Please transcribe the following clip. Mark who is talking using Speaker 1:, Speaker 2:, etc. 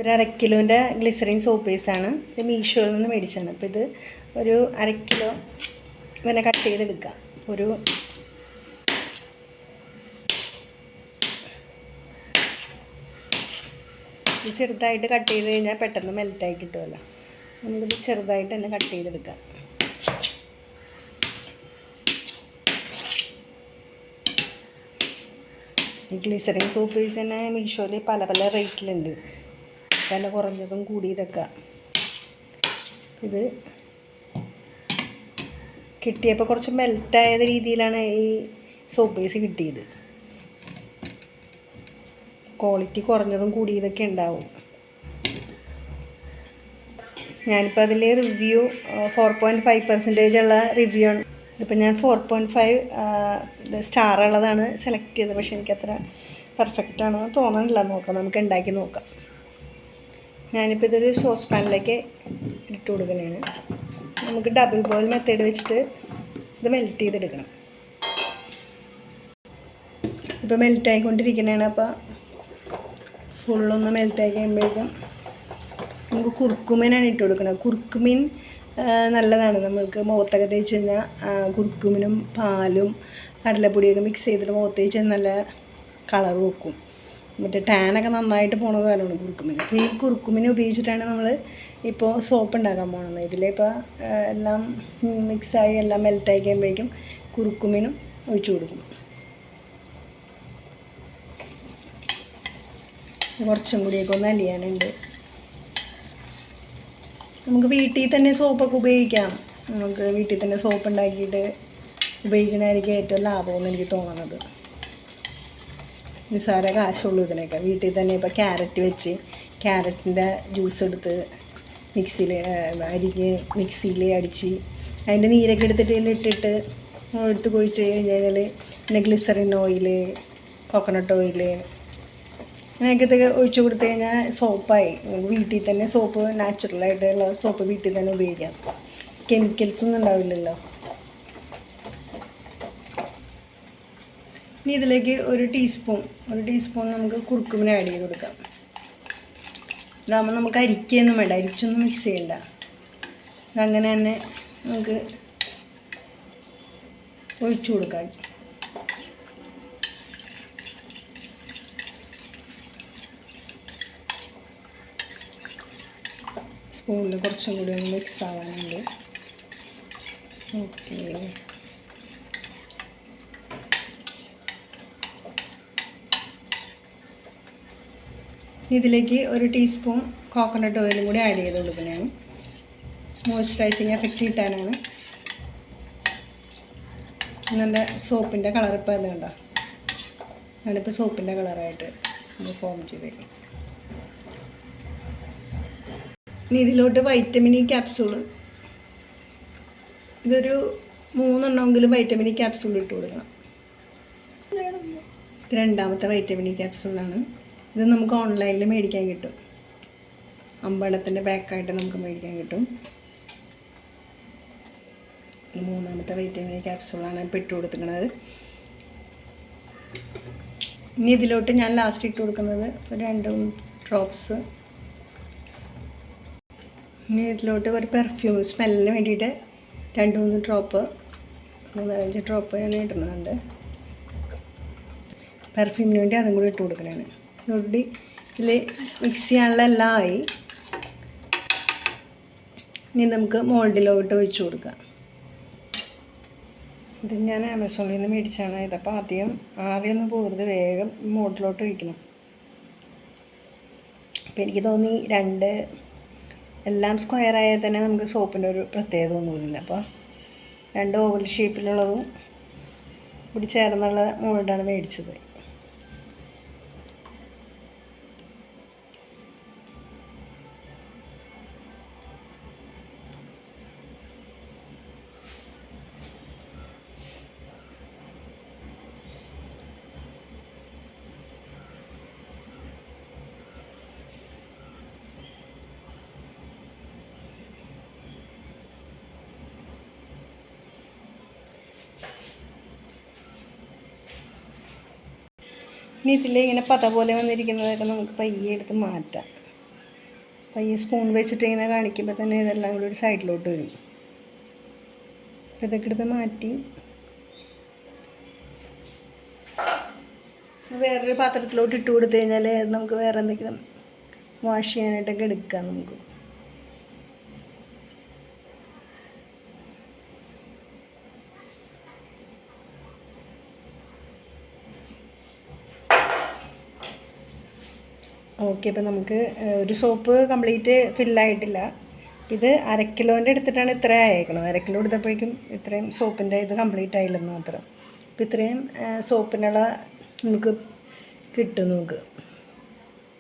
Speaker 1: ഒരു 1/2 കിലോൻ്റെ glycerin soap പേസ്റ്റാണ്. ഇത് മീഷോയിൽ നിന്ന് മേടിച്ചാണ്. അപ്പോൾ ഇത് ഒരു 1/2 കിലോ ഇങ്ങനെ കട്ട് ചെയ്തെടുക്കുക. ഒരു ചെറുതായിട്ട് കട്ട് ചെയ്ത് കഴിഞ്ഞാൽ പെട്ടെന്ന് മെൽറ്റായി കിട്ടുമല്ലോ. നമുക്കിത് ചെറുതായിട്ട് തന്നെ കട്ട് ചെയ്തെടുക്കാം. ഈ ഗ്ലിസറിൻ സോപ്പ് പേസ്റ്റ് തന്നെ മീഷോയിൽ പല പല റേറ്റിലുണ്ട്, വില കുറഞ്ഞതും കൂടിയതൊക്കെ. ഇത് കിട്ടിയപ്പോൾ കുറച്ച് മെൽറ്റായ രീതിയിലാണ് ഈ സോപ്പ് പേസ്റ്റ് കിട്ടിയത്. ക്വാളിറ്റി കുറഞ്ഞതും കൂടിയതൊക്കെ ഉണ്ടാവും. ഞാനിപ്പോൾ അതിൽ റിവ്യൂ 4.5% ഉള്ള റിവ്യൂ ആണ്. ഇതിപ്പോൾ ഞാൻ 4.5 സ്റ്റാർ ഉള്ളതാണ് സെലക്ട് ചെയ്തത്. പക്ഷേ എനിക്കത്ര പെർഫെക്റ്റ് ആണെന്ന് തോന്നണില്ല. നോക്കാം, നമുക്ക് ഉണ്ടാക്കി നോക്കാം. ഞാനിപ്പോൾ ഇതൊരു സോസ് പാനിലേക്ക് ഇട്ട് കൊടുക്കണതാണ്. നമുക്ക് ഡബിൾ ബോയിൽ മെത്തേഡ് വെച്ചിട്ട് ഇത് മെൽറ്റ് ചെയ്തെടുക്കണം. ഇപ്പോൾ മെൽറ്റായിക്കൊണ്ടിരിക്കുന്നതാണ്. അപ്പോൾ ഫുള്ളൊന്ന് മെൽറ്റായി കഴിയുമ്പോഴേക്കും നമുക്ക് കുർക്കുമിനാണ് ഇട്ട് കൊടുക്കണം. കുർക്കുമിൻ നല്ലതാണ്. നമ്മൾക്ക് മുഖത്തൊക്കെ തേച്ച് കഴിഞ്ഞാൽ കുർക്കുമിനും പാലും കടലപ്പൊടിയൊക്കെ മിക്സ് ചെയ്തിട്ട് മുഖത്ത് തേച്ച് നല്ല കളർ വെക്കും. മറ്റേ ടാനൊക്കെ നന്നായിട്ട് പോണ കാരണമാണ് കുർക്കുമിൻ. അപ്പോൾ ഈ കുർക്കുമിൻ ഉപയോഗിച്ചിട്ടാണ് നമ്മൾ ഇപ്പോൾ സോപ്പ് ഉണ്ടാക്കാൻ പോകുന്നത്. ഇതിലിപ്പോൾ എല്ലാം മിക്സായി എല്ലാം മെൽറ്റായി കഴിയുമ്പോഴേക്കും കുർക്കുമിനും ഒഴിച്ചു കൊടുക്കും. കുറച്ചും കൂടിയൊക്കെ ഒന്ന് അലിയാനുണ്ട്. നമുക്ക് വീട്ടിൽ തന്നെ സോപ്പൊക്കെ ഉപയോഗിക്കാം. നമുക്ക് വീട്ടിൽ തന്നെ സോപ്പ് ഉണ്ടാക്കിയിട്ട് ഉപയോഗിക്കണമായിരിക്കും ഏറ്റവും ലാഭമെന്ന് എനിക്ക് തോന്നുന്നത്. നിസ്സാര കാശുള്ളൂ ഇതിനൊക്കെ. വീട്ടിൽ തന്നെ ഇപ്പോൾ ക്യാരറ്റ് വെച്ച് ക്യാരറ്റിൻ്റെ ജ്യൂസ് എടുത്ത് മിക്സിയിൽ അടിച്ച് അതിൻ്റെ നീരൊക്കെ എടുത്തിട്ട് ഇതിലിട്ടിട്ട് എടുത്ത് കുഴിച്ച് കഴിഞ്ഞാൽ പിന്നെ ഗ്ലിസറിൻ ഓയിൽ, കോക്കനട്ട് ഓയിൽ അങ്ങനെയൊക്കെ ഒഴിച്ചു കൊടുത്തു കഴിഞ്ഞാൽ സോപ്പായി. വീട്ടിൽ തന്നെ സോപ്പ്, നാച്ചുറലായിട്ടുള്ള സോപ്പ് വീട്ടിൽ തന്നെ ഉപയോഗിക്കാം. കെമിക്കൽസൊന്നും ഉണ്ടാവില്ലല്ലോ. ഇനി ഇതിലേക്ക് ഒരു ടീസ്പൂൺ നമുക്ക് കുർക്കുമിൻ ആഡ് ചെയ്ത് കൊടുക്കാം. ഇതാകുമ്പോൾ നമുക്ക് അരിക്കൊന്നും വേണ്ട, അരിച്ചൊന്നും മിക്സ് ചെയ്യണ്ട. അങ്ങനെ തന്നെ നമുക്ക് ഒഴിച്ചു കൊടുക്കാം. സ്പൂണിൽ കുറച്ചും കൂടി ഒന്ന് മിക്സ് ആവാനുണ്ട്. ഓക്കെ, ഇതിലേക്ക് ഒരു ടീസ്പൂൺ കോക്കനട്ട് ഓയിലും കൂടി ആഡ് ചെയ്ത് കൊടുക്കുന്നതാണ്. മോയ്സ്ചറൈസിങ് എഫക്റ്റ് കിട്ടാനാണ്. നല്ല സോപ്പിൻ്റെ കളർ ഇപ്പോൾ അത് കണ്ടോ, ഞാനിപ്പോൾ സോപ്പിൻ്റെ കളറായിട്ട് ഇത് ഫോം ചെയ്തേക്കും. ഇനി ഇതിലോട്ട് വൈറ്റമിൻ ഇ ക്യാപ്സൂൾ, ഇതൊരു 3 എണ്ണമെങ്കിലും വൈറ്റമിൻ ഇ ക്യാപ്സൂൾ ഇട്ട് കൊടുക്കണം. ഇത് രണ്ടാമത്തെ വൈറ്റമിൻ ഇ ക്യാപ്സൂളാണ്. ഇത് നമുക്ക് ഓൺലൈനിൽ മേടിക്കാൻ കിട്ടും. 50 പാക്കായിട്ട് നമുക്ക് മേടിക്കാൻ കിട്ടും. മൂന്നാമത്തെ വൈറ്റമിൻ ഇ ക്യാപ്സൂളാണ് ഇപ്പോൾ ഇട്ട് കൊടുക്കുന്നത്. ഇനി ഇതിലോട്ട് ഞാൻ ലാസ്റ്റ് ഇട്ട് കൊടുക്കുന്നത് ഒരു 2 ഡ്രോപ്സ്. ഇനി ഇതിലോട്ട് ഒരു പെർഫ്യൂം സ്മെല്ലിന് വേണ്ടിയിട്ട് 2-3 ഡ്രോപ്പ്, 4-5 ഡ്രോപ്പ് ഞാൻ ഇടുന്നുണ്ട്. പെർഫ്യൂമിന് വേണ്ടി അതും കൂടി ഇട്ട് കൊടുക്കണതാണ്. ഇതോടുകൂടി ഇതിൽ മിക്സ് ചെയ്യാനുള്ള എല്ലാം ആയി. ഇനി നമുക്ക് മോൾഡിലോട്ട് ഒഴിച്ചു കൊടുക്കാം. ഇത് ഞാൻ ആമസോണിൽ നിന്ന് മേടിച്ചാണ്. ഇതപ്പോൾ ആദ്യം ആവിയൊന്നും പോകരുത്, വേഗം മോൾഡിലോട്ട് ഒഴിക്കണം. അപ്പോൾ എനിക്ക് തോന്നി എല്ലാം സ്ക്വയറായാൽ തന്നെ നമുക്ക് സോപ്പിൻ്റെ ഒരു പ്രത്യേകത ഒന്നുമില്ല. അപ്പോൾ 2 ഓവൽ ഷേപ്പിലുള്ളതും കൂടി ചേർന്നുള്ള മോൾഡാണ് മേടിച്ചത്. ഇനി ഇതിൽ ഇങ്ങനെ പത പോലെ വന്നിരിക്കുന്നതൊക്കെ നമുക്ക് പയ്യെ എടുത്ത് മാറ്റാം. അപ്പോൾ ഈ സ്പൂൺ വെച്ചിട്ട് ഇങ്ങനെ കാണിക്കുമ്പോൾ തന്നെ ഇതെല്ലാം കൂടി ഒരു സൈഡിലോട്ട് വരും. അപ്പോൾ ഇതൊക്കെ എടുത്ത് മാറ്റി വേറൊരു പാത്രത്തിലോട്ട് ഇട്ട് കൊടുത്തു കഴിഞ്ഞാൽ നമുക്ക് വേറെ എന്തെങ്കിലും വാഷ് ചെയ്യാനായിട്ടൊക്കെ എടുക്കാം നമുക്ക്. ഓക്കെ, അപ്പോൾ നമുക്ക് ഒരു സോപ്പ് കംപ്ലീറ്റ് ഫില്ലായിട്ടില്ല. ഇത് 1/2 കിലോൻ്റെ എടുത്തിട്ടാണ് ഇത്ര ആയേക്കണം. 1/2 കിലോ എടുത്തപ്പോഴേക്കും ഇത്രയും സോപ്പിൻ്റെ ഇത് കംപ്ലീറ്റ് ആയില്ലെന്ന് മാത്രം. അപ്പോൾ ഇത്രയും സോപ്പിനുള്ള നമുക്ക് കിട്ടും നമുക്ക്.